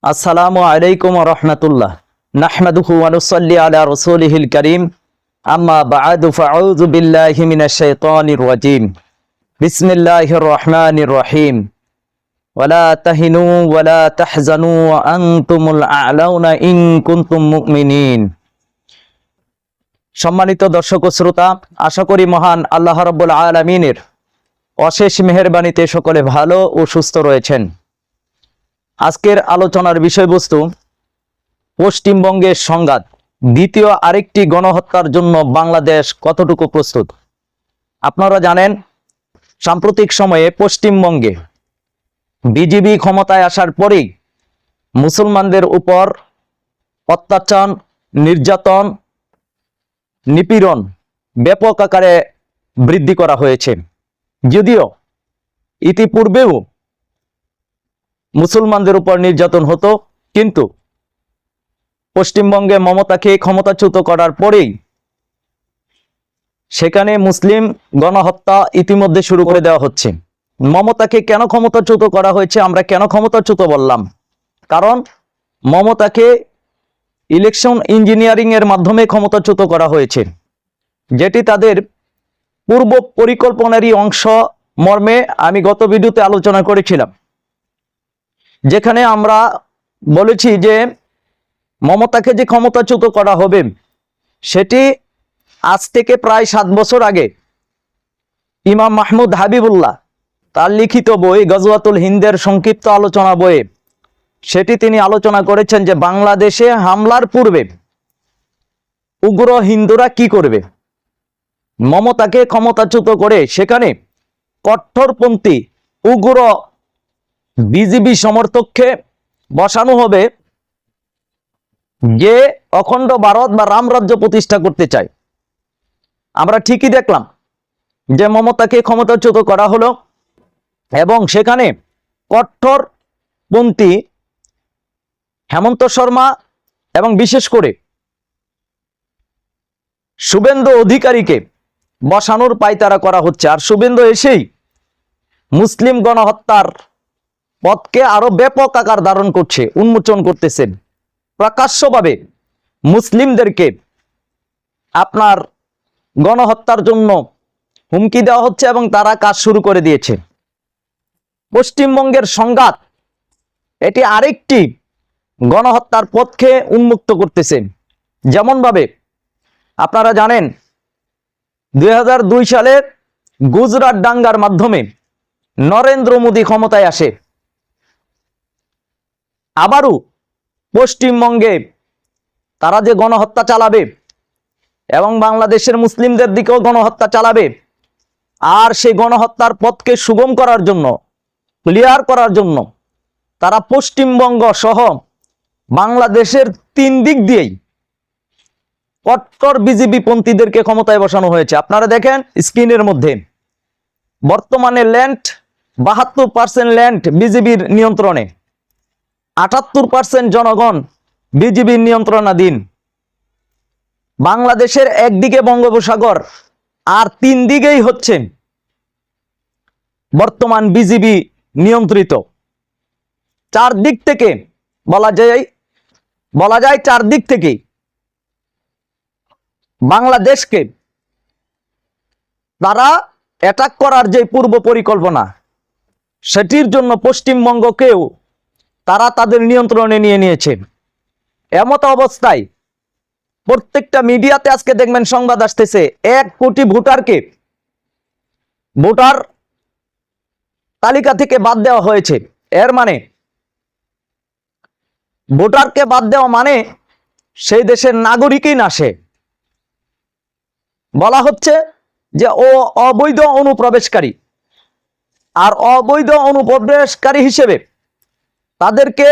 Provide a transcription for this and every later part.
আসসালামু আলাইকুম ওয়া রাহমাতুল্লাহ। নাহমাদুহু ওয়া নুসাল্লি আলা রাসূলিহিল কারীম। আম্মা বা'দু ফাআউযু বিল্লাহি মিনাশ শাইতানির রাজীম। বিসমিল্লাহির রহমানির রহিম। ওয়ালা তাহিনু ওয়ালা তাহজানু ওয়া আনতুমুল আ'লাউনা ইন কুনতুম মুমিনিন। সম্মানিত দর্শক ও শ্রোতা, আশা করি মহান আল্লাহ রাব্বুল আলামিনের অশেষ মেহেরবানিতে সকলে ভালো ও সুস্থ রয়েছেন। আজকের আলোচনার বিষয়বস্তু পশ্চিমবঙ্গের সংঘাত, দ্বিতীয় আরেকটি গণহত্যার জন্য বাংলাদেশ কতটুকু প্রস্তুত। আপনারা জানেন, সাম্প্রতিক সময়ে পশ্চিমবঙ্গে বিজেপি ক্ষমতায় আসার পরেই মুসলমানদের উপর অত্যাচার, নির্যাতন, নিপীড়ন ব্যাপক আকারে বৃদ্ধি করা হয়েছে। যদিও ইতিপূর্বেও মুসলমানদের উপর নির্যাতন হতো, কিন্তু পশ্চিমবঙ্গে মমতাকে ক্ষমতাচ্যুত করার পরেই সেখানে মুসলিম গণহত্যা ইতিমধ্যে শুরু করে দেওয়া হচ্ছে। মমতাকে কেন ক্ষমতাচ্যুত করা হয়েছে, আমরা কেন ক্ষমতাচ্যুত বললাম? কারণ মমতাকে ইলেকশন ইঞ্জিনিয়ারিং এর মাধ্যমে ক্ষমতাচ্যুত করা হয়েছে, যেটি তাদের পূর্ব পরিকল্পনারই অংশ মর্মে আমি গত ভিডিওতে আলোচনা করেছিলাম, যেখানে আমরা বলেছি যে মমতাকে যে ক্ষমতাচ্যুত করা হবে সেটি আজ থেকে প্রায় 7 বছর আগে ইমাম মাহমুদ হাবিবুল্লাহ তার লিখিত বই গজওয়াতুল হিন্দের সংক্ষিপ্ত আলোচনা বইয়ে সেটি তিনি আলোচনা করেছেন যে বাংলাদেশে হামলার পূর্বে উগ্র হিন্দুরা কি করবে। মমতাকে ক্ষমতাচ্যুত করে সেখানে কট্টরপন্থী উগ্র বিজেপি সমর্থককে বসানো হবে, যে অখণ্ড ভারত বা রামরাজ্য প্রতিষ্ঠা করতে চায়। আমরা ঠিকই দেখলাম যে মমতাকে ক্ষমতাচ্যুত করা হলো এবং সেখানে কট্টরপন্থী হেমন্ত শর্মা এবং বিশেষ করে শুভেন্দু অধিকারীকে বসানোর পায়তারা করা হচ্ছে। আর শুভেন্দু এসেই মুসলিম গণহত্যার পথকে আরো ব্যাপক আকার ধারণ করছে, উন্মোচন করতেছেন। প্রকাশ্যভাবে মুসলিমদেরকে আপনার গণহত্যার জন্য হুমকি দেওয়া হচ্ছে এবং তারা কাজ শুরু করে দিয়েছে। পশ্চিমবঙ্গের সংঘাত এটি আরেকটি গণহত্যার পথকে উন্মুক্ত করতেছে। যেমনভাবে আপনারা জানেন 2002 সালের গুজরাট দাঙ্গার মাধ্যমে নরেন্দ্র মোদী ক্ষমতায় আসে। আবারও পশ্চিমবঙ্গে তারা যে গণহত্যা চালাবে এবং বাংলাদেশের মুসলিমদের দিকেও গণহত্যা চালাবে, আর সেই গণহত্যার পথকে সুগম করার জন্য, ক্লিয়ার করার জন্য তারা পশ্চিমবঙ্গ সহ বাংলাদেশের 3 দিক দিয়েই কট্টর বিজেপি পন্থীদেরকে ক্ষমতায় বসানো হয়েছে। আপনারা দেখেন স্ক্রিনের মধ্যে বর্তমানে ল্যান্ড 72% ল্যান্ড বিজেপির নিয়ন্ত্রণে, 78% জনগণ বিজেপির নিয়ন্ত্রণাধীন। বাংলাদেশের একদিকে বঙ্গোপসাগর আর 3 দিকেই হচ্ছে বর্তমান বিজেপি নিয়ন্ত্রিত। 4 দিক থেকে বলা যায় 4 দিক থেকে বাংলাদেশকে তারা অ্যাটাক করার যে পূর্ব পরিকল্পনা, সেটির জন্য পশ্চিমবঙ্গকেও তারা তাদের নিয়ন্ত্রণে নিয়ে নিয়েছে। এমত অবস্থায় প্রত্যেকটা মিডিয়াতে আজকে দেখবেন সংবাদ আসতেছে 1 কোটি ভোটারকে ভোটার তালিকা থেকে বাদ দেওয়া হয়েছে। এর মানে ভোটারকে বাদ দেওয়া মানে সেই দেশের নাগরিকই না সে। বলা হচ্ছে যে ও অবৈধ অনুপ্রবেশকারী, আর অবৈধ অনুপ্রবেশকারী হিসেবে তাদেরকে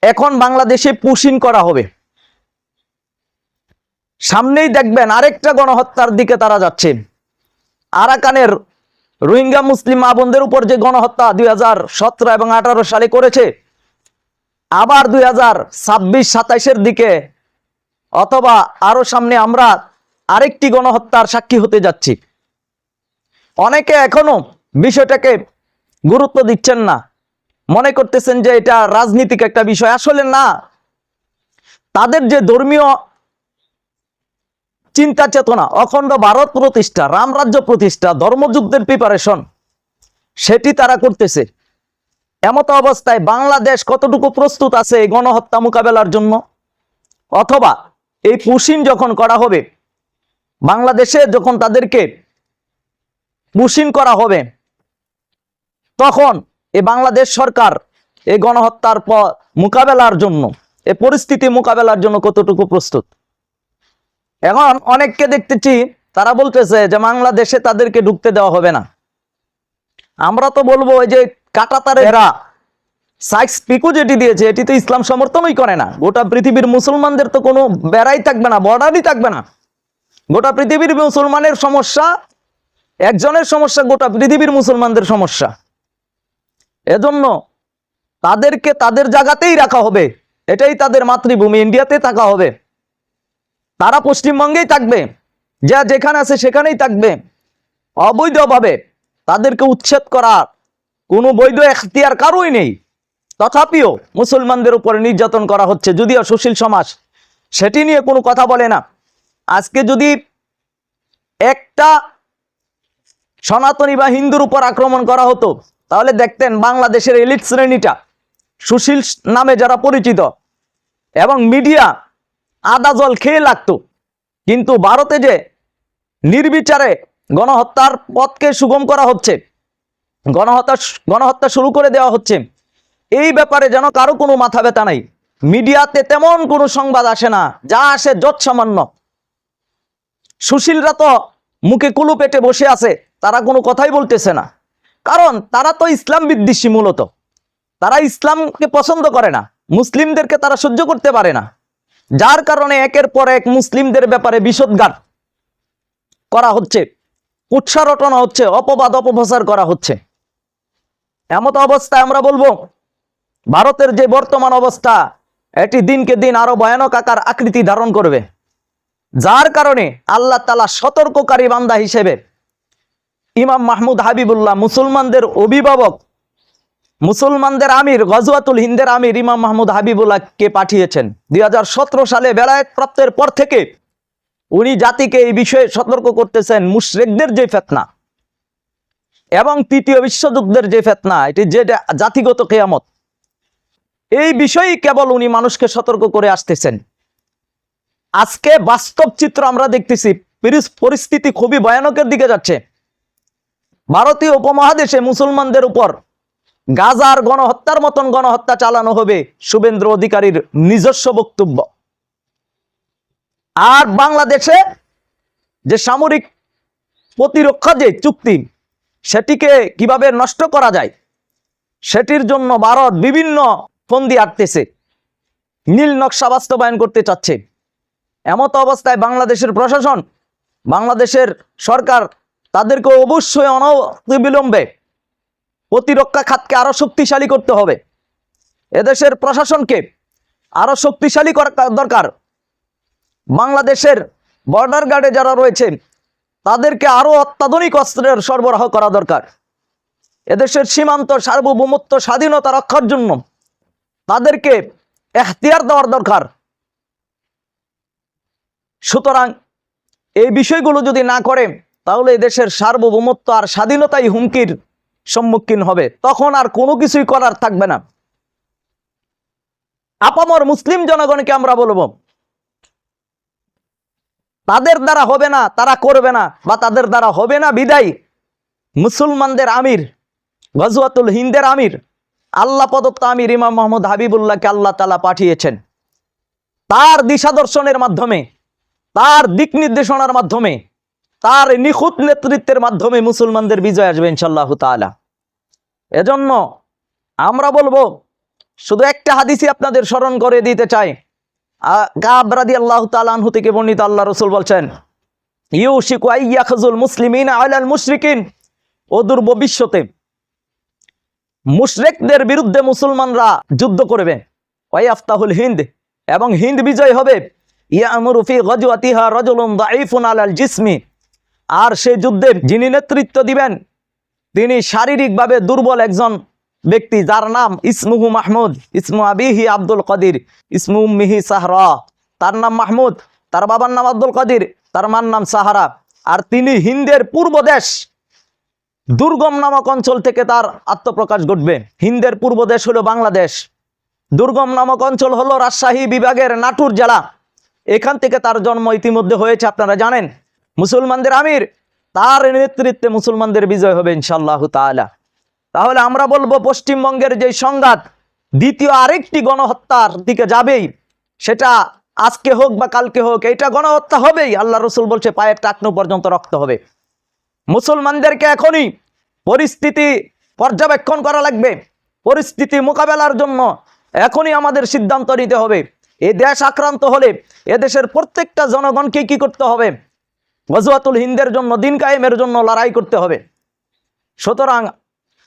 এখন বাংলাদেশে পুশিং করা হবে। সামনেই দেখবেন আরেকটা গণহত্যার দিকে তারা যাচ্ছে। আরাকানের রোহিঙ্গা মুসলিম মা বোনদের উপর যে গণহত্যা 2017 এবং 18 সালে করেছে, আবার 2026-27-এর দিকে অথবা আরো সামনে আমরা আরেকটি গণহত্যার সাক্ষী হতে যাচ্ছি। অনেকে এখনো বিষয়টাকে গুরুত্ব দিচ্ছেন না। মনে করতেছেন যে এটা রাজনীতিক একটা বিষয়, আসলে না। তাদের যে ধর্মীয় চিন্তা চেতনা, অখণ্ড ভারত প্রতিষ্ঠা, রামরাজ্য প্রতিষ্ঠা, ধর্মযুদ্ধের প্রিপারেশন, সেটি তারা করতেছে। এমত অবস্থায় বাংলাদেশ কতটুকু প্রস্তুত আছে এই গণহত্যা মোকাবেলার জন্য? অথবা এই পুশিং যখন করা হবে, বাংলাদেশে যখন তাদেরকে পুশিং করা হবে, তখন এই বাংলাদেশ সরকার এই গণহত্যার মোকাবেলার জন্য, এই পরিস্থিতি মোকাবেলার জন্য কতটুকু প্রস্তুত? এখন অনেককে দেখতেছি তারা বলতেছে যে বাংলাদেশে তাদেরকে ঢুকতে দেওয়া হবে না। আমরা তো বলবো ওই যে কাটাতারেরা সাইক্স পিকু যেটি দিয়েছে, এটি তো ইসলাম সমর্থনই করে না। গোটা পৃথিবীর মুসলমানদের তো কোনো বেড়াই থাকবে না, বর্ডারই থাকবে না। গোটা পৃথিবীর মুসলমানের সমস্যা, একজনের সমস্যা গোটা পৃথিবীর মুসলমানদের সমস্যা। এজন্য তাদেরকে তাদের জায়গাতেই রাখা হবে, এটাই তাদের মাতৃভূমি, ইন্ডিয়াতে থাকা হবে। তারা পশ্চিমবঙ্গেই থাকবে, যা যেখানে আছে সেখানেই থাকবে। অবৈধভাবে তাদেরকে উচ্ছেদ করার কোনো বৈধ এখতিয়ার কারোই নেই। তথাপিও মুসলমানদের উপরে নির্যাতন করা হচ্ছে, যদিও সুশীল সমাজ সেটি নিয়ে কোনো কথা বলে না। আজকে যদি একটা সনাতনী বা হিন্দুর উপর আক্রমণ করা হতো, তাহলে দেখতেন বাংলাদেশের এলিট শ্রেণীটা, সুশীল নামে যারা পরিচিত এবং মিডিয়া আদা জল খেয়ে লাগতো। কিন্তু ভারতে যে নির্বিচারে গণহত্যার পথকে সুগম করা হচ্ছে, গণহত্যা শুরু করে দেওয়া হচ্ছে, এই ব্যাপারে যেন কারো কোনো মাথা ব্যথা নাই। মিডিয়াতে তেমন কোনো সংবাদ আসে না, যা আসে যৎ সামান্য। সুশীলরা তো মুখে কুলু পেটে বসে আছে, তারা কোনো কথাই বলতেছে না, কারণ তারা তো ইসলাম বিদ্বেষী। মূলত তারা ইসলামকে পছন্দ করে না, মুসলিমদেরকে তারা সহ্য করতে পারে না, যার কারণে একের পর এক মুসলিমদের ব্যাপারে বিষোদ্গার করা হচ্ছে, কুৎসা রটনা হচ্ছে, অপবাদ অপপ্রচার করা হচ্ছে। এমত অবস্থায় আমরা বলবো ভারতের যে বর্তমান অবস্থা, এটি দিনকে দিন আরো ভয়ানক আকার আকৃতি ধারণ করবে, যার কারণে আল্লাহ তাআলা সতর্ককারী বান্দা হিসেবে ইমাম মাহমুদ হাবিবুল্লাহ, মুসলমানদের অভিভাবক, মুসলমানদের আমির, গজওয়াতুল হিন্দের আমির ইমাম মাহমুদ হাবিবুল্লাহকে পাঠিয়েছেন। 2017 সালে বেলায়েত প্রাপ্তের পর থেকে উনি জাতিকে এই বিষয়ে সতর্ক করতেছেন। মুশরিকদের যে ফিতনা এবং তৃতীয় বিশ্বযুদ্ধের যে ফিতনা, এটি যে জাতিগত কিয়ামত, এই বিষয়েই কেবল উনি মানুষকে সতর্ক করে আসতেছেন। আজকে বাস্তব চিত্র আমরা দেখতেছি, পরিস্থিতি খুবই ভয়ানকের দিকে যাচ্ছে। ভারতীয় উপমহাদেশে মুসলমানদের উপর গাজার গণহত্যার মতন গণহত্যা চালানো হবে, শুভেন্দু অধিকারীর নিজস্ব বক্তব্য। আর বাংলাদেশে যে সামরিক প্রতিরক্ষা যে চুক্তি, সেটিকে কিভাবে নষ্ট করা যায়, সেটির জন্য ভারত বিভিন্ন ফন্দি আটতেছে, নীল নকশা বাস্তবায়ন করতে চাচ্ছে। এমত অবস্থায় বাংলাদেশের প্রশাসন, বাংলাদেশের সরকার, তাদেরকে অবশ্যই অনবিলম্বে প্রতিরক্ষা খাতকে আরো শক্তিশালী করতে হবে। এদেশের প্রশাসনকে আরো শক্তিশালী করা দরকার। বাংলাদেশের বর্ডার গার্ডে যারা রয়েছে, তাদেরকে আরো অত্যাধুনিক অস্ত্রের সরবরাহ করা দরকার। এদেশের সীমান্ত সার্বভৌমত্ব স্বাধীনতা রক্ষার জন্য তাদেরকে এখতিয়ার দেওয়ার দরকার। সুতরাং এই বিষয়গুলো যদি না করে, তাহলে দেশের সার্বভৌমত্ব আর স্বাধীনতাই হুমকির সম্মুখীন হবে, তখন আর কোনো কিছুই করার থাকবে না। আপামর মুসলিম জনগণকে আমরা বলবো, তাদের দ্বারা হবে না, তারা করবে না, বা তাদের দ্বারা হবে না বিদায় মুসলমানদের আমির, গজওয়াতুল হিন্দের আমির, আল্লাহ প্রদত্ত আমির ইমাম মাহমুদ হাবিবুল্লাহকে আল্লাহ তাআলা পাঠিয়েছেন। তার দিশা দর্শনের মাধ্যমে, তার দিক নির্দেশনার মাধ্যমে, তার নিখুঁত নেতৃত্বের মাধ্যমে মুসলমানদের বিজয় আসবে ইনশাআল্লাহ তাআলা। এজন্য আমরা বলবো, শুধু একটা হাদিসই আপনাদের স্মরণ করে দিতে চাই। কাব রাদিয়াল্লাহু তাআলা আনহু থেকে বর্ণিত, আল্লাহ রাসূল বলছেন, ইউশিকু আইয়াখযুল মুসলিমিনা আলাল মুশরিকিন, অদূর ভবিষ্যতে মুশরিকদের বিরুদ্ধে মুসলমানরা যুদ্ধ করবে। ওয়াইফতাহুল হিন্দ, এবং হিন্দ বিজয় হবে। ইয়ামুরু ফি গজওয়াতিহা রাজুলুন দাঈফুন আলাল জিসমি, আর সেই যুদ্ধে যিনি নেতৃত্ব দিবেন তিনি শারীরিকভাবে দুর্বল একজন ব্যক্তি যার নাম ইসমুহু মাহমুদ, ইসমু আবিহি আব্দুল কাদির, ইসমু উম্মিহি সাহরা। তার নাম মাহমুদ, তার বাবার নাম আব্দুল কাদির, তার মার নাম সাহারা। আর তিনি হিন্দের পূর্ব দেশ দুর্গম নামক অঞ্চল থেকে তার আত্মপ্রকাশ ঘটবে। হিন্দের পূর্ব দেশ হলো বাংলাদেশ, দুর্গম নামক অঞ্চল হলো রাজশাহী বিভাগের নাটোর জেলা। এখান থেকে তার জন্ম ইতিমধ্যে হয়েছে, আপনারা জানেন। মুসলমানদের আমির, তার নেতৃত্বে মুসলমানদের বিজয় হবে ইনশাআল্লাহ তাআলা। তাহলে আমরা বলবো পশ্চিমবঙ্গের যে সংঘাত দ্বিতীয় আরেকটি গণহত্যার দিকে যাবেই, সেটা আজকে হোক বা কালকে হোক, এটা গণহত্যা হবেই। আল্লাহ রসুল বলছে পায়ের টাকনু পর্যন্ত রক্ত হবে। মুসলমানদেরকে এখনই পরিস্থিতি পর্যবেক্ষণ করা লাগবে। পরিস্থিতি মোকাবেলার জন্য এখনই আমাদের সিদ্ধান্ত নিতে হবে। এই দেশ আক্রান্ত হলে এদেশের প্রত্যেকটা জনগণকে কি করতে হবে? গজওয়াতুল হিন্দের জন্য, দিন কায়েমের জন্য লড়াই করতে হবে। সুতরাং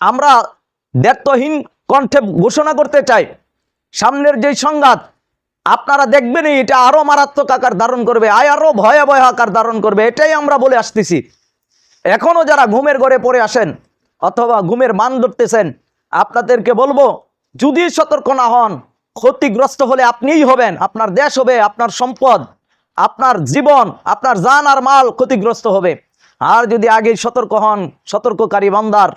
আমরা দ্ব্যর্থহীন কণ্ঠে ঘোষণা করতে চাই, সামনের যে সংঘাত আপনারা দেখবেন এটা আরো মারাত্মক আকার ধারণ করবে, আরো ভয়াবহ আকার ধারণ করবে। এটাই আমরা বলে আসতেছি। এখনো যারা ঘুমের ঘরে পড়ে আসেন অথবা ঘুমের মান ধরতেছেন, আপনাদেরকে বলবো, যদি সতর্ক না হন, ক্ষতিগ্রস্ত হলে আপনিই হবেন, আপনার দেশ হবে, আপনার সম্পদ, আপনার জীবন, আপনার জান আর মাল ক্ষতিগ্রস্ত হবে। আর যদি আগেই সতর্ক হন, সতর্ককারী বান্দার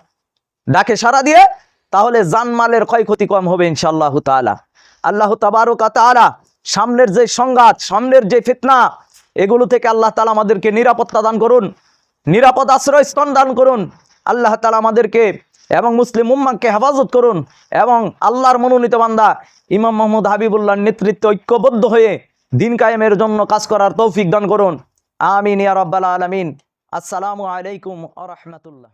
ডাকে সাড়া দিয়ে, তাহলে জানমালের ক্ষয়ক্ষতি কম হবে ইনশাআল্লাহ তাআলা। আল্লাহ তাবারক ওয়া তাআলা সামনের যে সংঘাত, সামনের যে ফিতনা, এগুলো থেকে আল্লাহ তাআলা আমাদেরকে নিরাপত্তা দান করুন, নিরাপদ আশ্রয়স্থল দান করুন। আল্লাহ তাআলা আমাদেরকে এবং মুসলিম উম্মাহকে হেফাজত করুন, এবং আল্লাহর মনোনীত বান্দা ইমাম মোহাম্মদ হাবিবুল্লাহর নেতৃত্বে ঐক্যবদ্ধ হয়ে দিন কায়েমের জন্য কাজ করার তৌফিক দান করুন। আমিন ইয়া রাব্বাল আলামিন। আসসালামু আলাইকুম ওয়া রাহমাতুল্লাহ।